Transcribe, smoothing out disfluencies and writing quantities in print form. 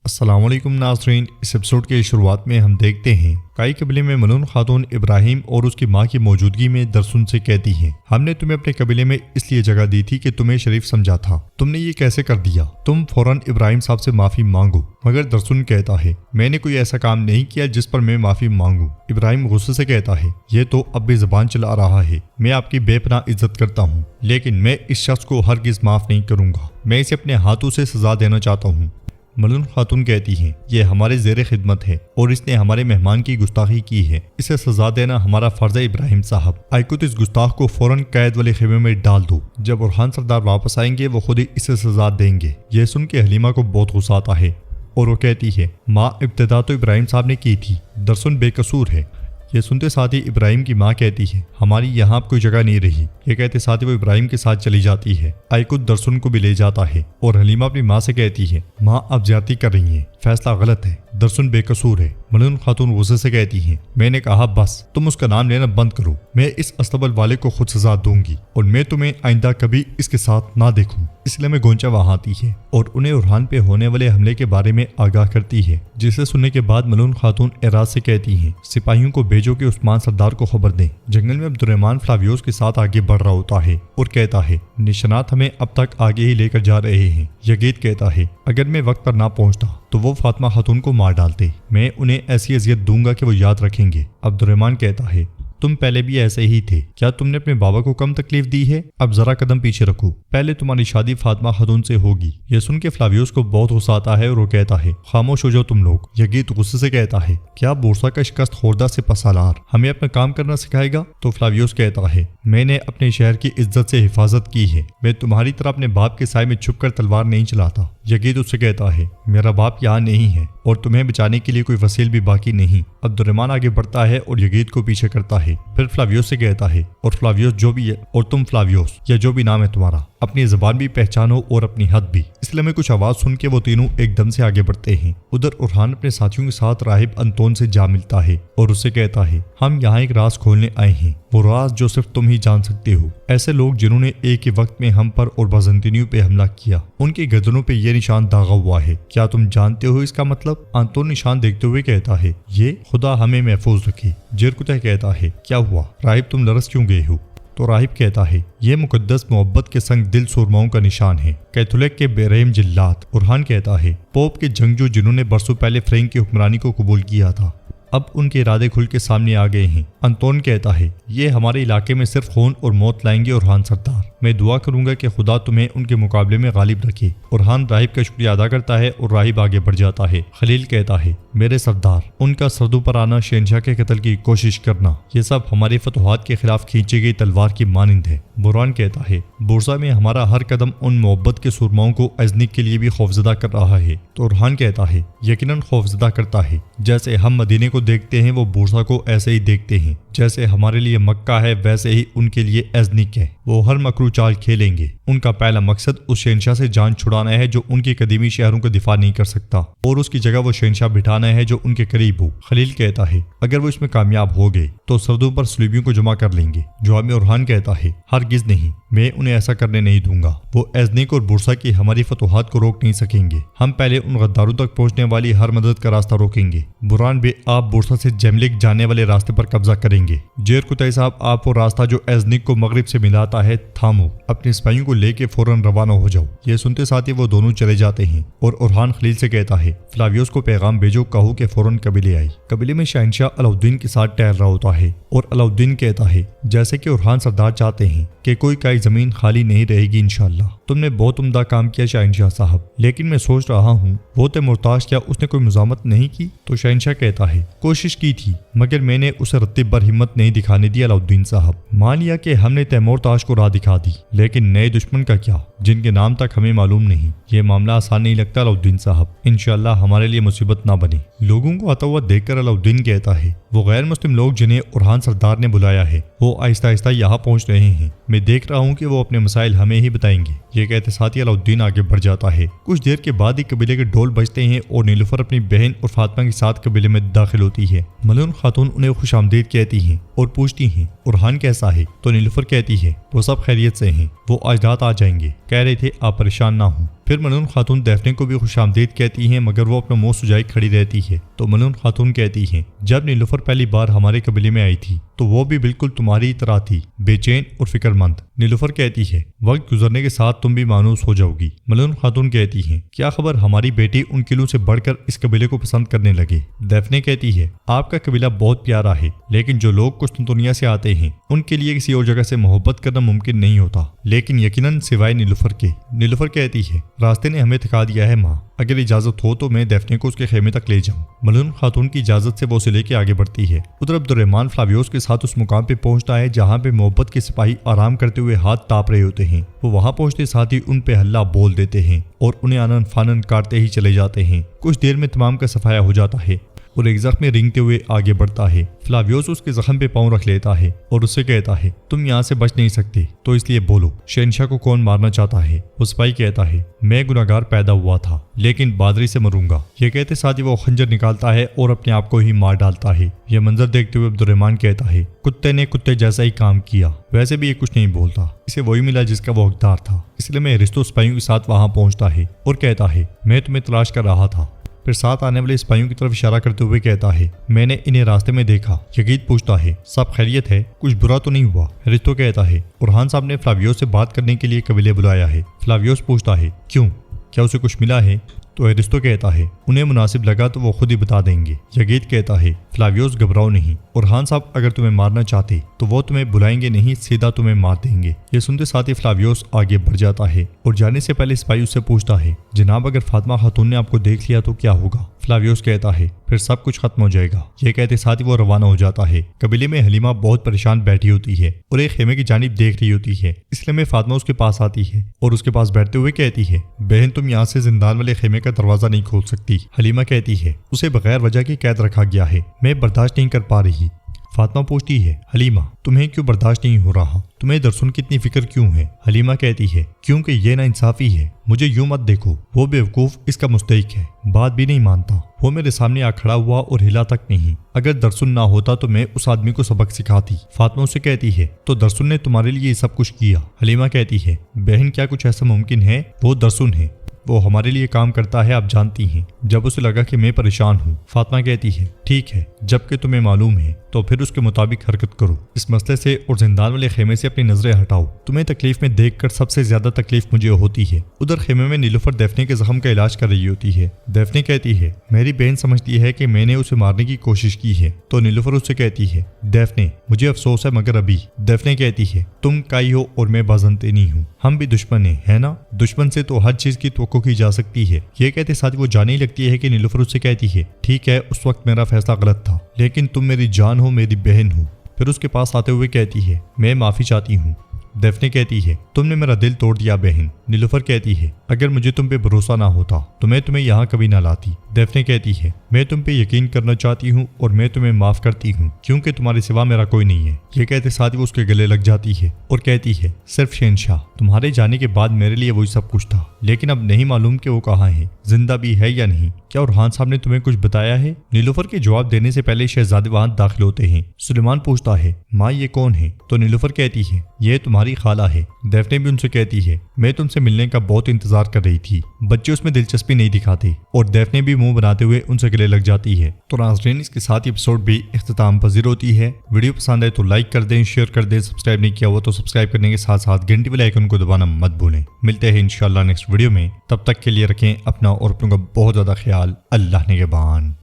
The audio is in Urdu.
السلام علیکم ناظرین، اس ایپیسوڈ کے شروعات میں ہم دیکھتے ہیں کائی قبیلے میں ملعون خاتون ابراہیم اور اس کی ماں کی موجودگی میں درسن سے کہتی ہیں، ہم نے تمہیں اپنے قبیلے میں اس لیے جگہ دی تھی کہ تمہیں شریف سمجھا تھا، تم نے یہ کیسے کر دیا؟ تم فوراً ابراہیم صاحب سے معافی مانگو۔ مگر درسن کہتا ہے، میں نے کوئی ایسا کام نہیں کیا جس پر میں معافی مانگوں۔ ابراہیم غصے سے کہتا ہے، یہ تو اب بھی زبان چلا رہا ہے، میں آپ کی بے پناہ عزت کرتا ہوں، لیکن میں اس شخص کو ہرگز معاف نہیں کروں گا، میں اسے اپنے ہاتھوں سے سزا دینا چاہتا ہوں۔ ملعون خاتون کہتی ہیں، یہ ہمارے زیر خدمت ہے اور اس نے ہمارے مہمان کی گستاخی کی ہے، اسے سزا دینا ہمارا فرض ہے۔ ابراہیم صاحب، آئیکت اس گستاخ کو فوراً قید والے خیمے میں ڈال دو، جب ارحان سردار واپس آئیں گے وہ خود ہی اسے سزا دیں گے۔ یہ سن کے حلیمہ کو بہت غصہ آتا ہے اور وہ کہتی ہے، ماں، ابتدا تو ابراہیم صاحب نے کی تھی، درسن بے قصور ہے۔ یہ سنتے ساتھ ہی ابراہیم کی ماں کہتی ہے، ہماری یہاں اب کوئی جگہ نہیں رہی۔ یہ کہتے ساتھ ہی وہ ابراہیم کے ساتھ چلی جاتی ہے۔ آئیکت درسن کو بھی لے جاتا ہے اور حلیمہ اپنی ماں سے کہتی ہے، ماں اب زیادتی کر رہی ہیں، فیصلہ غلط ہے، درسن بے قصور ہے۔ ملعون خاتون غصے سے کہتی ہیں، میں نے کہا بس، تم اس کا نام لینا بند کرو، میں اس استبل والے کو خود سزا دوں گی اور میں تمہیں آئندہ کبھی اس کے ساتھ نہ دیکھوں۔ اس لیے میں گونچا وہاں آتی ہے اور انہیں ارحان پہ ہونے والے حملے کے بارے میں آگاہ کرتی ہے، جسے سننے کے بعد ملعون خاتون اعراض سے کہتی ہیں، سپاہیوں کو بھیجو کہ عثمان سردار کو خبر دیں۔ جنگل میں عبدالرحمن فلاویوس کے ساتھ آگے بڑھ رہا ہوتا ہے اور کہتا ہے، نشانات ہمیں اب تک آگے ہی لے کر جا رہے ہیں۔ یزید کہتا ہے، اگر میں وقت پر نہ پہنچتا تو وہ فاطمہ خاتون کو مار ڈالتے، میں انہیں ایسی اذیت دوں گا کہ وہ یاد رکھیں گے۔ عبدالرحمن کہتا ہے، تم پہلے بھی ایسے ہی تھے، کیا تم نے اپنے بابا کو کم تکلیف دی ہے؟ اب ذرا قدم پیچھے رکھو، پہلے تمہاری شادی فاطمہ خاتون سے ہوگی۔ یہ سن کے فلاویوس کو بہت غصہ آتا ہے اور وہ کہتا ہے، خاموش ہو جاؤ تم لوگ۔ یزید غصے سے کہتا ہے، کیا بورسا کا شکست خوردہ سے پسالار ہمیں اپنا کام کرنا سکھائے گا؟ تو فلاویوس کہتا ہے، میں نے اپنے شہر کی عزت سے حفاظت کی ہے، میں تمہاری طرح اپنے باپ کے سائے میں چھپ کر تلوار نہیں چلاتا۔ یزید اس سے کہتا ہے، میرا باپ یہاں نہیں ہے اور تمہیں بچانے کے لیے کوئی وسیل بھی باقی نہیں۔ عبدالرحمن آگے بڑھتا ہے اور یزید کو پیچھے کرتا ہے، پھر فلاویوس سے کہتا ہے، اور فلاویوس جو بھی ہے، اور تم فلاویوس یا جو بھی نام ہے تمہارا، اپنی زبان بھی پہچانو اور اپنی حد بھی۔ اس لیے میں کچھ آواز سن کے وہ تینوں ایک دم سے آگے بڑھتے ہیں۔ ادھر ارحان اپنے ساتھیوں کے ساتھ راہب انطون سے جا ملتا ہے اور اسے کہتا ہے، ہم یہاں ایک راز کھولنے آئے ہیں، وہ راز جو صرف تم ہی جان سکتے ہو۔ ایسے لوگ جنہوں نے ایک ہی وقت میں ہم پر اور بازنطینیوں پہ حملہ کیا، ان کی گردنوں پہ یہ نشان داغا ہوا ہے، کیا تم جانتے ہو اس کا مطلب؟ انطون نشان دیکھتے ہوئے کہتا ہے، یہ خدا ہمیں محفوظ رکھے۔ جیرکتہ کہتا ہے، کیا ہوا راہب، تم لرز کیوں گئے ہو؟ تو راہب کہتا ہے، یہ مقدس محبت کے سنگ دل سورماؤں کا نشان ہے، کیتھولک کے بے رحم جلات۔ ارحان کہتا ہے، پوپ کے جنگجو جنہوں نے برسوں پہلے فرینک کی حکمرانی کو قبول کیا تھا، اب ان کے ارادے کھل کے سامنے آ گئے ہیں۔ انطون کہتا ہے، یہ ہمارے علاقے میں صرف خون اور موت لائیں گے ارحان سردار، میں دعا کروں گا کہ خدا تمہیں ان کے مقابلے میں غالب رکھے۔ ارحان راہب کا شکریہ ادا کرتا ہے اور راہب آگے بڑھ جاتا ہے۔ خلیل کہتا ہے، میرے سردار، ان کا سردوں پر آنا، شہنشاہ کے قتل کی کوشش کرنا، یہ سب ہماری فتوحات کے خلاف کھینچی گئی تلوار کی مانند ہے۔ بوران کہتا ہے، بورسا میں ہمارا ہر قدم ان محبت کے سرماؤں کو ازنک کے لیے بھی خوفزدہ کر رہا ہے۔ تو ارحان کہتا ہے، یقیناً خوفزدہ کرتا ہے، جیسے ہم مدینے کو دیکھتے ہیں وہ بورسا کو ایسے ہی دیکھتے ہیں، جیسے ہمارے لیے مکہ ہے ویسے ہی ان کے لیے ازنک ہے۔ وہ ہر مکرو چال کھیلیں گے، ان کا پہلا مقصد اس شہنشاہ سے جان چھڑانا ہے جو ان کے قدیمی شہروں کا دفاع نہیں کر سکتا، اور اس کی جگہ وہ شہنشاہ بٹھانا ہے جو ان کے قریب ہو۔ خلیل کہتا ہے، اگر وہ اس میں کامیاب ہو گئے تو سردوں پر صلیبیوں کو جمع کر لیں گے۔ جواب میں ارحان کہتا ہے، ہرگز نہیں، میں انہیں ایسا کرنے نہیں دوں گا، وہ ازنک اور بورسا کی ہماری فتوحات کو روک نہیں سکیں گے، ہم پہلے ان غداروں تک پہنچنے والی ہر مدد کا راستہ روکیں گے۔ بران بے آپ بورسا سے جیملک جانے والے راستے پر قبضہ کریں گے۔ جیرکتہ صاحب، آپ وہ راستہ جو ازنک کو مغرب سے ملاتا ہے تھامو، اپنے سپاہیوں کو لے کے فوراً روانہ ہو جاؤ۔ یہ سنتے ساتھ ہی وہ دونوں چلے جاتے ہیں اور ارحان خلیل سے کہتا ہے، فلاویوس کو پیغام بھیجو، کہو کہ فوراً قبیلے آئی۔ قبیلے میں شہنشاہ علاؤالدین کے ساتھ ٹہل رہا ہوتا ہے اور علاؤالدین کہتا ہے، جیسے کہ ارحان سردار چاہتے ہیں کہ کوئی کائی زمین خالی نہیں رہے گی انشاءاللہ۔ تم نے بہت عمدہ کام کیا شہنشاہ صاحب، لیکن میں سوچ رہا ہوں وہ تیمورتاش، کیا اس نے کوئی مزاحمت نہیں کی؟ تو شہنشاہ کہتا ہے، کوشش کی تھی مگر میں نے اسے رتب بر ہمت نہیں دکھانے دی علاؤالدین صاحب۔ مان لیا کہ ہم نے تیمورتاش کو راہ دکھا دی، لیکن نئے دشمن کا کیا جن کے نام تک ہمیں معلوم نہیں؟ یہ معاملہ آسان نہیں لگتا علاؤالدین صاحب، انشاءاللہ ہمارے لیے مصیبت نہ بنے۔ لوگوں کو آتا ہوا دیکھ کر علاؤالدین کہتا ہے، وہ غیر مسلم لوگ جنہیں ارحان سردار نے بلایا ہے وہ آہستہ آہستہ یہاں پہنچ رہے ہیں، میں دیکھ رہا ہوں کہ وہ اپنے مسائل ہمیں ہی بتائیں گے۔ یہ کہتے ساتھ ہی علاؤالدین آگے بڑھ جاتا ہے۔ کچھ دیر کے بعد ہی قبیلے کے ڈھول بجتے ہیں اور نیلوفر اپنی بہن اور فاطمہ کے ساتھ قبیلے میں داخل ہوتی ہے۔ ملعون خاتون انہیں خوش آمدید کہتی ہیں اور پوچھتی ہیں، ارحان کیسا ہے؟ تو نیلوفر کہتی ہے، وہ سب خیریت سے ہیں، وہ آج رات آ جائیں گے، کہہ رہے تھے آپ پریشان نہ ہوں۔ پھر ملعون خاتون دیفنے کو بھی خوش آمدید کہتی ہیں مگر وہ اپنا منہ سجائے کھڑی رہتی ہے تو ملعون خاتون کہتی ہیں جب نیلوفر پہلی بار ہمارے قبیلے میں آئی تھی تو وہ بھی بالکل تمہاری طرح تھی، بے چین اور فکر مند۔ نیلوفر کہتی ہے وقت گزرنے کے ساتھ تم بھی مانوس ہو جاؤ گی۔ ملعون خاتون کہتی ہیں کیا خبر ہماری بیٹی ان قلعوں سے بڑھ کر اس قبیلے کو پسند کرنے لگے۔ دیفنے کہتی ہے آپ کا قبیلہ بہت پیارا ہے لیکن جو لوگ قسطنطنیہ سے آتے ہیں ان کے لیے کسی اور جگہ سے محبت کرنا ممکن نہیں ہوتا، لیکن یقیناً سوائے نیلوفر کے۔ نیلوفر کہتی ہے راستے نے ہمیں تھکا دیا ہے ماں، اگر اجازت ہو تو میں دیفنے کو اس کے خیمے تک لے جاؤں۔ ملعون خاتون کی اجازت سے وہ اسے لے کے آگے بڑھتی ہے۔ ادھر عبد الرحمن فلاویوس کے ساتھ اس مقام پہ پہنچتا ہے جہاں پہ محبت کے سپاہی آرام کرتے ہوئے ہاتھ تاپ رہے ہوتے ہیں۔ وہ وہاں پہنچتے ساتھ ہی ان پہ ہلہ بول دیتے ہیں اور انہیں آنن فانن کاٹتے ہی چلے جاتے ہیں۔ کچھ دیر میں تمام کا صفایا ہو جاتا ہے اور ایک زخم میں رینگتے ہوئے آگے بڑھتا ہے۔ فلاویوس اس کے زخم پہ پاؤں رکھ لیتا ہے اور اس سے کہتا ہے تم یہاں سے بچ نہیں سکتے تو اس لیے بولو شہنشاہ کو کون مارنا چاہتا ہے؟ وہ سپاہی کہتا ہے میں گناہگار پیدا ہوا تھا لیکن بہادری سے مروں گا۔ یہ کہتے ساتھ ہی وہ خنجر نکالتا ہے اور اپنے آپ کو ہی مار ڈالتا ہے۔ یہ منظر دیکھتے ہوئے عبد الرحمن کہتا ہے کتے نے کتے جیسا ہی کام کیا، ویسے بھی یہ کچھ نہیں بولتا، اسے وہی ملا جس کا وہ حقدار تھا، اس لیے میں رستو سپاہیوں کے ساتھ وہاں پہنچتا ہے اور کہتا ہے میں تمہیں تلاش کر رہا تھا۔ پھر ساتھ آنے والے سپاہیوں کی طرف اشارہ کرتے ہوئے کہتا ہے میں نے انہیں راستے میں دیکھا۔ یقید پوچھتا ہے سب خیریت ہے، کچھ برا تو نہیں ہوا؟ رستو کہتا ہے اورحان صاحب نے فلاویوس سے بات کرنے کے لیے قبیلے بلایا ہے۔ فلاویوس پوچھتا ہے کیوں، کیا اسے کچھ ملا ہے؟ تو ایرسطو کہتا ہے انہیں مناسب لگا تو وہ خود ہی بتا دیں گے۔ یگید کہتا ہے فلاویوس گھبراؤ نہیں، اورحان صاحب اگر تمہیں مارنا چاہتے تو وہ تمہیں بلائیں گے نہیں، سیدھا تمہیں مار دیں گے۔ یہ سنتے ساتھ ہی فلاویوس آگے بڑھ جاتا ہے اور جانے سے پہلے سپاہی اس سے پوچھتا ہے جناب اگر فاطمہ خاتون نے آپ کو دیکھ لیا تو کیا ہوگا؟ فلاویوس کہتا ہے پھر سب کچھ ختم ہو جائے گا۔ یہ کہتے ساتھ ہی وہ روانہ ہو جاتا ہے۔ قبیلے میں حلیمہ بہت پریشان بیٹھی ہوتی ہے اور ایک خیمے کی جانب دیکھ رہی ہوتی ہے، اس لیے میں فاطمہ اس کے پاس آتی ہے اور اس کے پاس بیٹھتے ہوئے کہتی ہے بہن تم یہاں سے زندان والے خیمے کا دروازہ نہیں کھول سکتی۔ حلیمہ کہتی ہے اسے بغیر وجہ کی قید رکھا گیا ہے، میں برداشت نہیں کر پا رہی۔ فاطمہ پوچھتی ہے حلیمہ تمہیں کیوں برداشت نہیں ہو رہا، تمہیں درسن کی اتنی فکر کیوں ہے؟ حلیمہ کہتی ہے کیونکہ یہ نا انصافی ہے، مجھے یوں مت دیکھو، وہ بیوقوف اس کا مستحق ہے، بات بھی نہیں مانتا، وہ میرے سامنے آ کھڑا ہوا اور ہلا تک نہیں، اگر درسن نہ ہوتا تو میں اس آدمی کو سبق سکھاتی۔ فاطمہ اسے کہتی ہے تو درسن نے تمہارے لیے یہ سب کچھ کیا؟ حلیمہ کہتی ہے بہن کیا کچھ ایسا ممکن ہے، وہ درسن ہے، وہ ہمارے لیے کام کرتا ہے، آپ جانتی ہیں، جب اسے لگا کہ میں پریشان ہوں۔ فاطمہ کہتی ہے ٹھیک ہے، جب کہ تمہیں معلوم ہے تو پھر اس کے مطابق حرکت کرو، اس مسئلے سے اور زندان والے خیمے سے اپنی نظریں ہٹاؤ، تمہیں تکلیف میں دیکھ کر سب سے زیادہ تکلیف مجھے ہوتی ہے۔ ادھر خیمے میں نیلوفر دیفنے کے زخم کا علاج کر رہی ہوتی ہے۔ دیفنے کہتی ہے میری بہن سمجھتی ہے کہ میں نے اسے مارنے کی کوشش کی ہے، تو نیلوفر اس سے کہتی ہے دیفنے مجھے افسوس ہے مگر ابھی۔ دیفنے کہتی ہے تم کائی ہو اور میں بازنطینی ہوں، ہم بھی دشمن ہیں ہے نا، دشمن سے تو ہر چیز کی توقع کی جا سکتی ہے۔ یہ کہتے ساتھ وہ جانے ہی لگتی ہے کہ نیلوفر اس سے کہتی ہے ٹھیک ہے اس وقت میرا فیصلہ غلط تھا لیکن تم میری جان ہو، میری بہن ہو۔ پھر اس کے پاس آتے ہوئے کہتی ہے میں معافی چاہتی ہوں۔ دیفنے کہتی ہے تم نے میرا دل توڑ دیا بہن۔ نیلوفر کہتی ہے اگر مجھے تم پہ بھروسہ نہ ہوتا تو میں تمہیں یہاں کبھی نہ لاتی۔ دیفنے کہتی ہے میں تم پہ یقین کرنا چاہتی ہوں اور میں تمہیں معاف کرتی ہوں کیونکہ تمہارے سوا میرا کوئی نہیں ہے۔ یہ کہتے ساتھ وہ اس کے گلے لگ جاتی ہے اور کہتی ہے صرف شہنشاہ تمہارے جانے کے بعد میرے لیے وہی سب کچھ تھا، لیکن اب نہیں معلوم کہ وہ کہاں ہے، زندہ بھی ہے یا نہیں، کیا اورحان صاحب نے تمہیں کچھ بتایا ہے؟ نیلوفر کے جواب دینے سے پہلے شہزادے وہاں داخل ہوتے ہیں۔ سلیمان پوچھتا ہے ماں یہ کون ہے؟ تو نیلوفر کہتی ہے یہ تمہاری خالہ ہے۔ دیفنے بھی ان سے کہتی ہے میں تم سے ملنے کا بہت انتظار کر رہی تھی۔ بچے اس میں دلچسپی نہیں دکھاتے اور دیفنے بھی منہ بناتے ہوئے ان سے گلے لگ جاتی ہے۔ تو ناظرین اس کے ساتھ ایپیسوڈ بھی اختتام پذیر ہوتی ہے۔ ویڈیو پسند آئے تو لائک کر دیں، شیئر کر دیں، سبسکرائب نہیں کیا ہوا تو سبسکرائب کرنے کے ساتھ ساتھ گھنٹی والے آئیکن کو دبانا مت بھولیں۔ ملتے ہیں انشاءاللہ نیکسٹ ویڈیو میں، تب تک کے لیے رکھیں اپنا اور اپنوں کا بہت زیادہ خیال۔ اللہ نگہبان۔